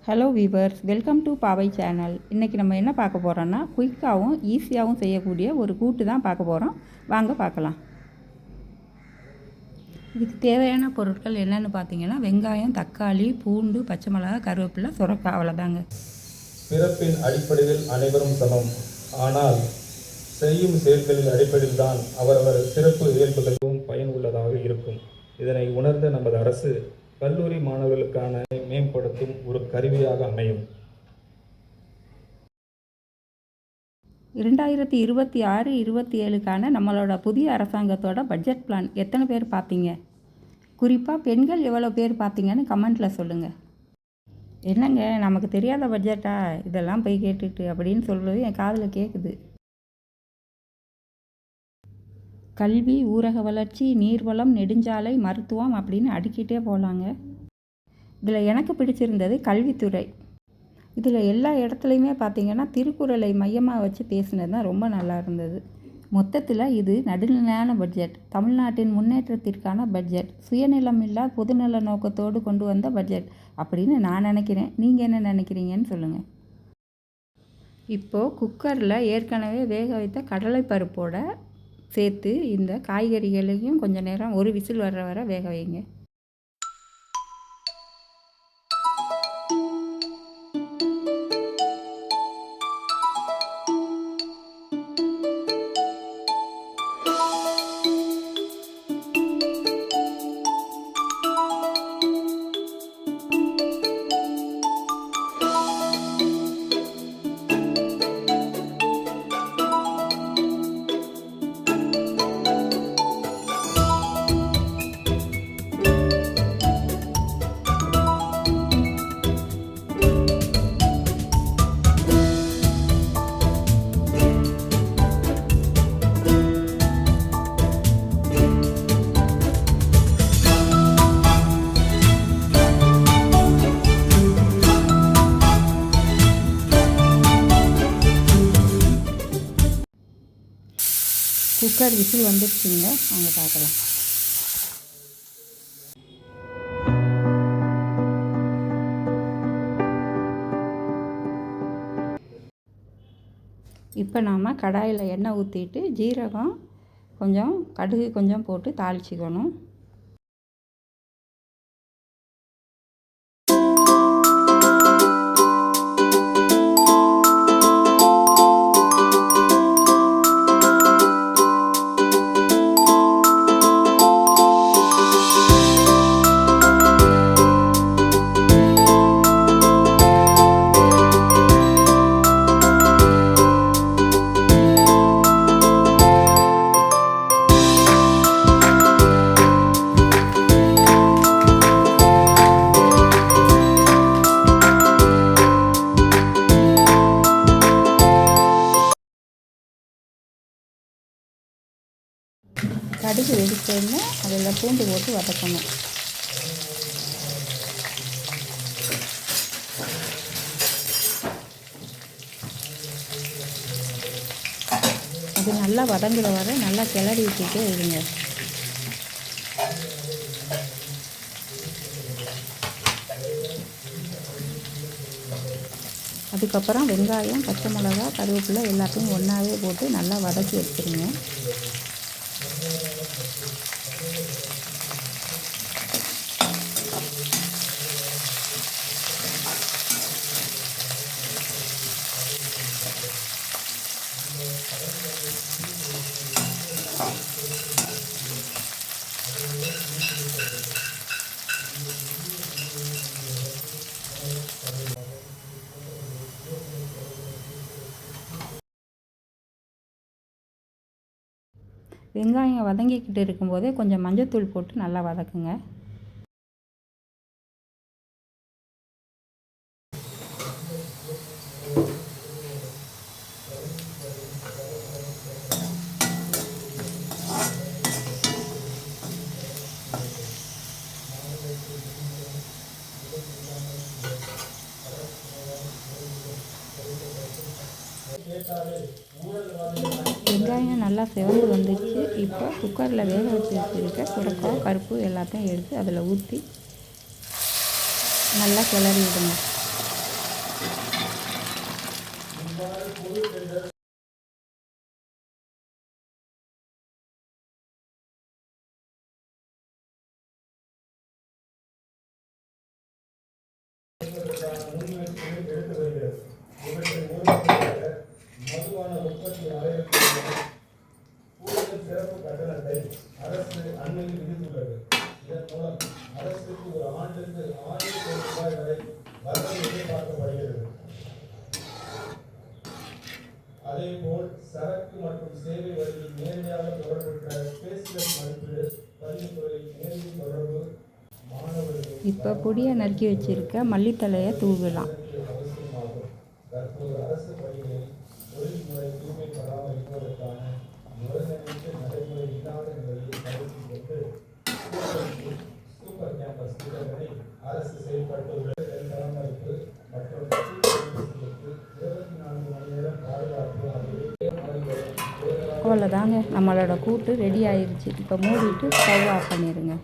Hello viewers, welcome to பாவை channel. இன்றைக்கி நம்ம என்ன பார்க்க போகிறோன்னா, குயிக்காகவும் ஈஸியாகவும் செய்யக்கூடிய ஒரு கூட்டு தான் பார்க்க போகிறோம். வாங்க பார்க்கலாம். இதுக்கு தேவையான பொருட்கள் என்னென்னு பார்த்தீங்கன்னா, வெங்காயம், தக்காளி, பூண்டு, பச்சை மிளகா, கருவேப்பிலை, சுரக்காய், அவ்வளோதாங்க. பிறப்பின் அடிப்படையில் அனைவரும் சமம். ஆனால் செய்யும் செயல்களின் அடிப்படையில் தான் அவரவர் சிறப்பு இயல்புகளும் பயனுள்ளதாக இருக்கும். இதனை உணர்ந்த நமது அரசு கல்லூரி மாணவர்களுக்கான மேம்படுத்தும் ஒரு கருவியாக அமையும். 2026-27க்கான நம்மளோட புதிய அரசாங்கத்தோட பட்ஜெட் பிளான் எத்தனை பேர் பார்த்தீங்க? குறிப்பாக பெண்கள் எவ்வளோ பேர் பார்த்தீங்கன்னு கமெண்ட்டில் சொல்லுங்கள். என்னங்க, நமக்கு தெரியாத பட்ஜெட்டா இதெல்லாம் போய் கேட்டுட்டு அப்படின்னு சொல்கிறது என் காதில் கேட்குது. கல்வி, ஊரக வளர்ச்சி, நீர்வளம், நெடுஞ்சாலை, மருத்துவம் அப்படின்னு அடுக்கிட்டே போகலாங்க. இதில் எனக்கு பிடிச்சிருந்தது கல்வித்துறை. இதில் எல்லா இடத்துலையுமே பார்த்திங்கன்னா திருக்குறளை மையமாக வச்சு பேசினது தான் ரொம்ப நல்லா இருந்தது. மொத்தத்தில் இது நடுநிலையான பட்ஜெட், தமிழ்நாட்டின் முன்னேற்றத்திற்கான பட்ஜெட், சுயநலமில்லா பொதுநல நோக்கத்தோடு கொண்டு வந்த பட்ஜெட் அப்படின்னு நான் நினைக்கிறேன். நீங்கள் என்ன நினைக்கிறீங்கன்னு சொல்லுங்கள். இப்போது குக்கரில் ஏற்கனவே வேக வைத்த கடலைப்பருப்போட சேர்த்து இந்த காய்கறிகளையும் கொஞ்சம் நேரம் ஒரு விசில் வர வேக வைங்க. குக்கர் விசில் வந்துடுச்சுங்க, வாங்க பார்க்கலாம். இப்போ நாம் கடாயில் எண்ணெய் ஊற்றிட்டு ஜீரகம் கொஞ்சம், கடுகு கொஞ்சம் போட்டு தாளிச்சிக்கணும். கடுகு வெடிச்சோடனே அதில் பூண்டு போட்டு வதக்கணும். அது நல்லா வதங்குற வரை நல்லா கிளறி விட்டுட்டே இருங்க. அதுக்கப்புறம் வெங்காயம், பச்சை மிளகா, கருவேப்பிலை எல்லாத்தையும் ஒன்றாவே போட்டு நல்லா வதக்கி வச்சுருங்க. வெங்காயம் வதங்கிக்கிட்டு இருக்கும்போதே கொஞ்சம் மஞ்சத்தூள் போட்டு நல்லா வதக்குங்க. வெங்காயம் நல்லா செவந்து வந்துச்சு. இப்போ குக்கரில் வேக வச்சு வச்சுருக்க சுரக்காய், பருப்பு எல்லாத்தையும் எடுத்து அதில் ஊற்றி நல்லா கிளறி விடுங்க. இவ்வாறு பொது டெண்டர் முன்முயற்சிகளை எடுத்து வருகிறது. இவற்றில் ஒரு பகுதியாக மதுபான உற்பத்தி ஆலைகளுக்கு கூடுதல் சிறப்பு கட்டணத்தை அரசு அண்மையில் விதித்துள்ளது. இதன் மூலம் அரசுக்கு ஒரு ஆண்டுக்கு 1000 கோடி ரூபாய் வரை வரவு எதிர்பார்க்கப்படுகிறது. அதேபோல் சரக்கு மற்றும் சேவை வரியில் நேரடியாக தொடர்புற்ற பேஸ்லெஸ் மதிப்பீடு பதிவுத்துறை நேரடி தொடர்பு மாணவர்கள் இப்போ பொடியாக நறுக்கி வச்சுருக்க மல்லித்தலையை தூவலாம். அவசியமாகும். தற்போது அரசு பள்ளிகளில் தொழில்முறை தூய்மை பராமரிப்பதற்கான ஒருங்கிணைந்த நடைமுறை இல்லாத நிலையை கருத்தில் கொண்டு சூப்பர் கேம்பஸ் திட்டங்களை அரசு செயல்படுத்த பராமரிப்பு மற்றும் 24 மணி நேரம் பாதுகாப்பு ஆகியவை அவ்வளோதாங்க, நம்மளோட கூட்டு ரெடி ஆயிடுச்சு. இப்போ மூடிட்டு ஸ்டவ் ஆஃப் பண்ணிடுங்க.